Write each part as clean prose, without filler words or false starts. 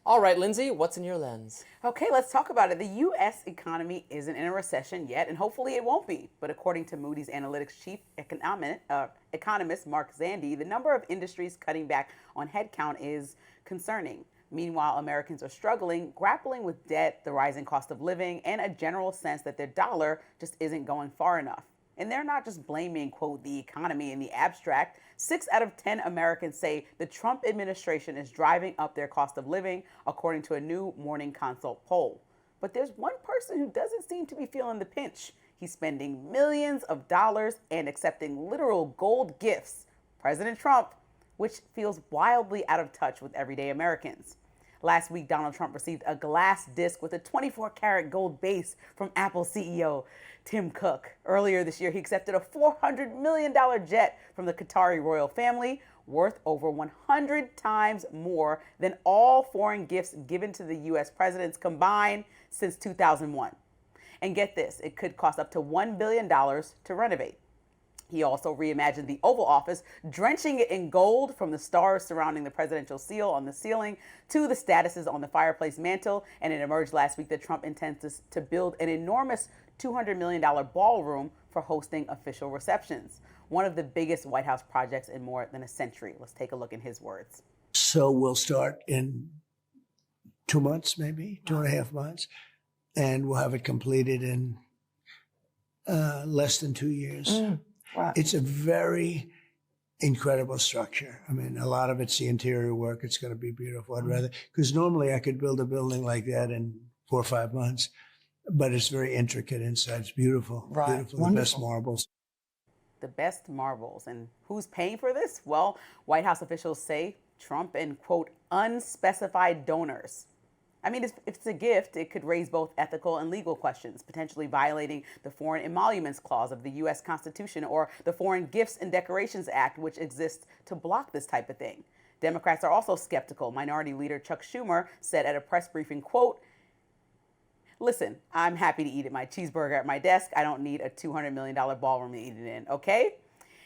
All right, Lindsay, what's in your lens? Okay, let's talk about it. The U.S. economy isn't in a recession yet, and hopefully it won't be. But according to Moody's Analytics chief economist Mark Zandi, the number of industries cutting back on headcount is concerning. Meanwhile, Americans are struggling, grappling with debt, the rising cost of living, and a general sense that their dollar just isn't going far enough. And they're not just blaming, quote, the economy in the abstract. 6 out of 10 Americans say the Trump administration is driving up their cost of living, according to a new Morning Consult poll. But there's one person who doesn't seem to be feeling the pinch. He's spending millions of dollars and accepting literal gold gifts, President Trump, which feels wildly out of touch with everyday Americans. Last week, Donald Trump received a glass disc with a 24-karat gold base from Apple CEO Tim Cook. Earlier this year, he accepted a $400 million jet from the Qatari royal family, worth over 100 times more than all foreign gifts given to the U.S. presidents combined since 2001. And get this, it could cost up to $1 billion to renovate. He also reimagined the Oval Office, drenching it in gold from the stars surrounding the presidential seal on the ceiling to the statuses on the fireplace mantle. And it emerged last week that Trump intends to build an enormous $200 million ballroom for hosting official receptions. One of the biggest White House projects in more than a century. Let's take a look in his words. So we'll start in 2 months, maybe 2.5 months, and we'll have it completed in less than 2 years. Wow. It's a very incredible structure. I mean, a lot of it's the interior work. It's going to be beautiful. I'd rather, because normally I could build a building like that in 4 or 5 months, but it's very intricate inside. It's beautiful. Right. Beautiful. The best marbles. The best marbles. And who's paying for this? Well, White House officials say Trump and, quote, unspecified donors. I mean, if it's a gift, it could raise both ethical and legal questions, potentially violating the Foreign Emoluments Clause of the U.S. Constitution or the Foreign Gifts and Decorations Act, which exists to block this type of thing. Democrats are also skeptical. Minority Leader Chuck Schumer said at a press briefing, quote, listen, I'm happy to eat at my cheeseburger at my desk. I don't need a $200 million ballroom to eat it in, okay?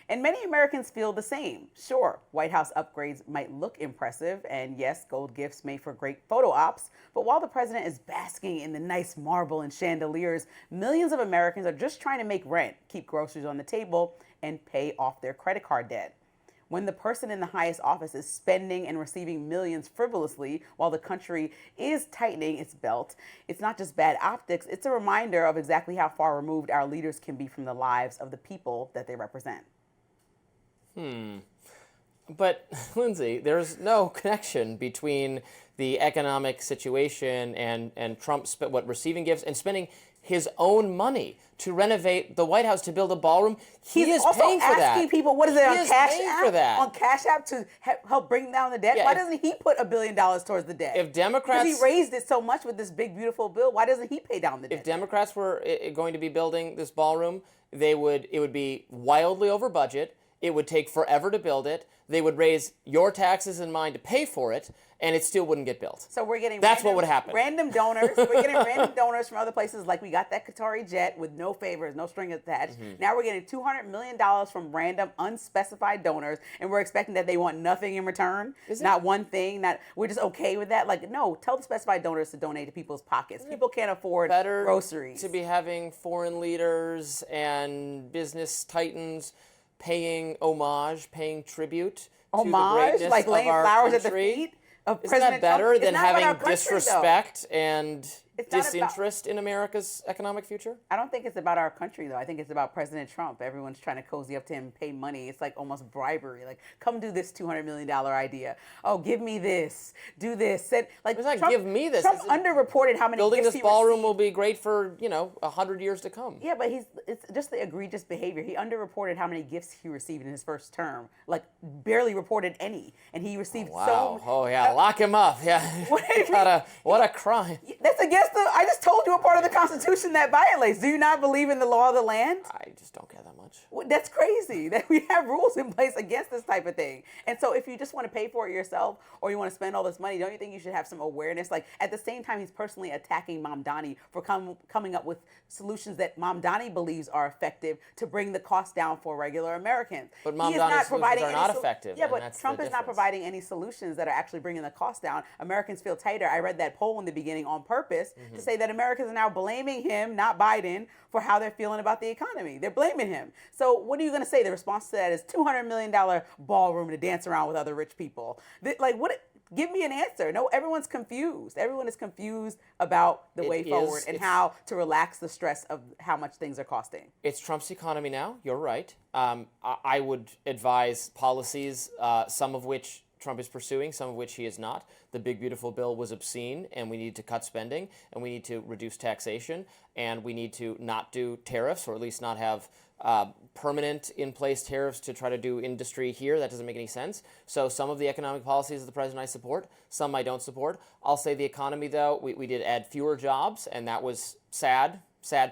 And many Americans feel the same. Sure, White House upgrades might look impressive, and yes, gold gifts made for great photo ops, but while the president is basking in the nice marble and chandeliers, millions of Americans are just trying to make rent, keep groceries on the table, and pay off their credit card debt. When the person in the highest office is spending and receiving millions frivolously while the country is tightening its belt, it's not just bad optics, it's a reminder of exactly how far removed our leaders can be from the lives of the people that they represent. But, Lindsay, there's no connection between the economic situation and Trump receiving gifts and spending his own money to renovate the White House, to build a ballroom. He is also paying for that. asking people, what is it, on Cash App? For that. On Cash App to help bring down the debt? Yeah, why doesn't he put $1 billion towards the debt? If Democrats... Because he raised it so much with this big, beautiful bill, why doesn't he pay down the debt? If Democrats were going to be building this ballroom, it would be wildly over budget. It would take forever to build it. They would raise your taxes and mine to pay for it, and it still wouldn't get built. So we're getting what would happen. Random donors. We're getting random donors from other places, like we got that Qatari jet with no favors, no string attached. Now we're getting $200 million from random, unspecified donors, and we're expecting that they want nothing in return. Not one thing. We're just okay with that. Like, no, tell the specified donors to donate to people's pockets. People can't afford groceries. To be having foreign leaders and business titans paying homage, paying tribute to the greatness like of laying our flowers country. at the feet of Isn't President that better Trump? than having disrespect and disinterest in America's economic future? I don't think it's about our country, though. I think it's about President Trump. Everyone's trying to cozy up to him, pay money. It's like almost bribery. Like, come do this $200 million idea. Oh, give me this. Do this. It's not give me this. Trump underreported how many building gifts this ballroom will be great for 100 years to come. Yeah, but it's just the egregious behavior. He underreported how many gifts he received in his first term. Like, barely reported any, and he received lock him up. Yeah, what a crime. That's against I just told you a part of the Constitution that violates. Do you not believe in the law of the land? I just don't care that much. much. Well, that's crazy that we have rules in place against this type of thing. And so if you just want to pay for it yourself or you want to spend all this money, don't you think you should have some awareness? Like at the same time, he's personally attacking Mamdani for coming up with solutions that Mamdani believes are effective to bring the cost down for regular Americans. But Mamdani's solutions are not effective. Yeah, but Trump is not providing any solutions that are actually bringing the cost down. Americans feel tighter. I read that poll in the beginning on purpose to say that Americans are now blaming him, not Biden, for how they're feeling about the economy. They're blaming him. So what are you going to say? The response to that is $200 million ballroom to dance around with other rich people. Like, what? Give me an answer. No, everyone's confused. Everyone is confused about the way forward and how to relax the stress of how much things are costing. It's Trump's economy now. You're right. I would advise policies, some of which Trump is pursuing, some of which he is not. The big, beautiful bill was obscene, and we need to cut spending, and we need to reduce taxation, and we need to not do tariffs, or at least not have permanent in-place tariffs to try to do industry here. That doesn't make any sense. So some of the economic policies of the president I support, some I don't support. I'll say the economy, though, we did add fewer jobs, and that was sad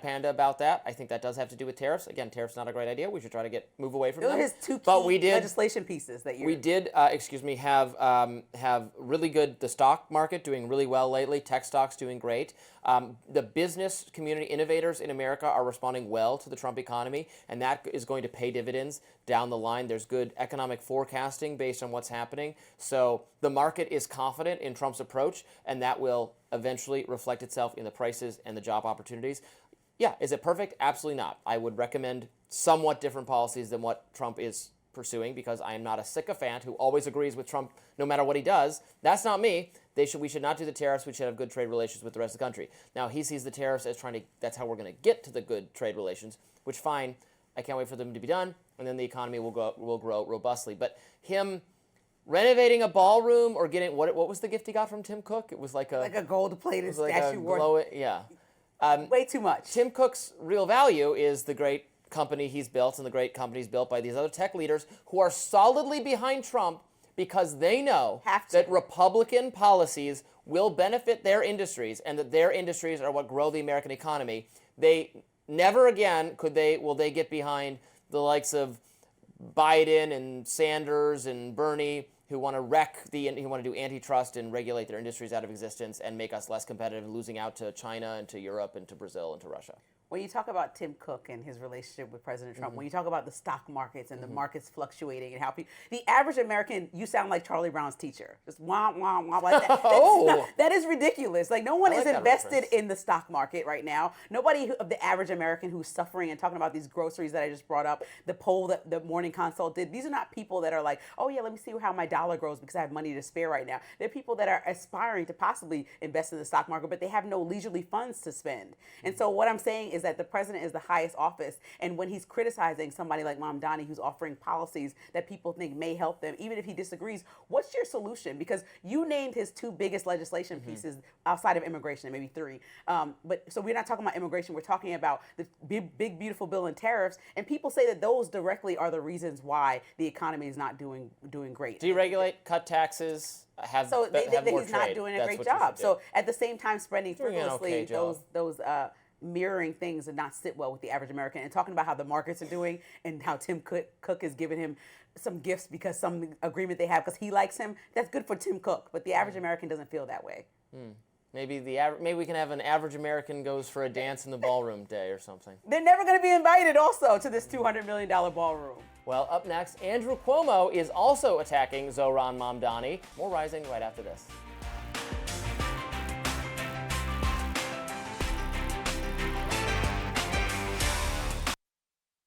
panda about that. I think that does have to do with tariffs. Again, tariffs not a great idea. We should try to move away from them. Those are his two key legislation pieces that we did, have really good, the stock market doing really well lately, tech stocks doing great. The business community innovators in America are responding well to the Trump economy, and that is going to pay dividends down the line. There's good economic forecasting based on what's happening. So the market is confident in Trump's approach, and that will eventually reflect itself in the prices and the job opportunities. Yeah, is it perfect? Absolutely not. I would recommend somewhat different policies than what Trump is pursuing because I am not a sycophant who always agrees with Trump no matter what he does. That's not me. We should not do the tariffs. We should have good trade relations with the rest of the country. Now, he sees the tariffs as that's how we're going to get to the good trade relations, which fine. I can't wait for them to be done, and then the economy will grow robustly. But him renovating a ballroom or getting what was the gift he got from Tim Cook? It was like a gold-plated statue way too much. Tim Cook's real value is the great company he's built and the great companies built by these other tech leaders who are solidly behind Trump because they know that Republican policies will benefit their industries and that their industries are what grow the American economy. They never again will they get behind the likes of Biden and Sanders and Bernie who want to who want to do antitrust and regulate their industries out of existence and make us less competitive, losing out to China and to Europe and to Brazil and to Russia. When you talk about Tim Cook and his relationship with President Trump, when you talk about the stock markets and the markets fluctuating and how the average American, you sound like Charlie Brown's teacher. Just wah, wah, wah, like that. That is ridiculous. Like no one is invested in the stock market right now. Nobody of the average American who's suffering and talking about these groceries that I just brought up, the poll that the Morning Consult did, these are not people that are like, oh yeah, let me see how my dollar grows because I have money to spare right now. They're people that are aspiring to possibly invest in the stock market, but they have no leisurely funds to spend. And so what I'm saying is that the president is the highest office, and when he's criticizing somebody like Mamdani who's offering policies that people think may help them, even if he disagrees, what's your solution? Because you named his two biggest legislation pieces outside of immigration, maybe three. But so we're not talking about immigration, we're talking about the big beautiful bill and tariffs, and people say that those directly are the reasons why the economy is not doing great. Deregulate, cut taxes, have more he's not doing a great job. So at the same time spending frivolously, those mirroring things and not sit well with the average American, and talking about how the markets are doing and how Tim Cook has given him some gifts because some agreement they have because he likes him. That's good for Tim Cook, but the average American doesn't feel that way. Maybe we can have an average American goes for a dance in the ballroom day or something. They're never going to be invited also to this $200 million ballroom. Well, up next, Andrew Cuomo is also attacking Zohran Mamdani. More Rising right after this.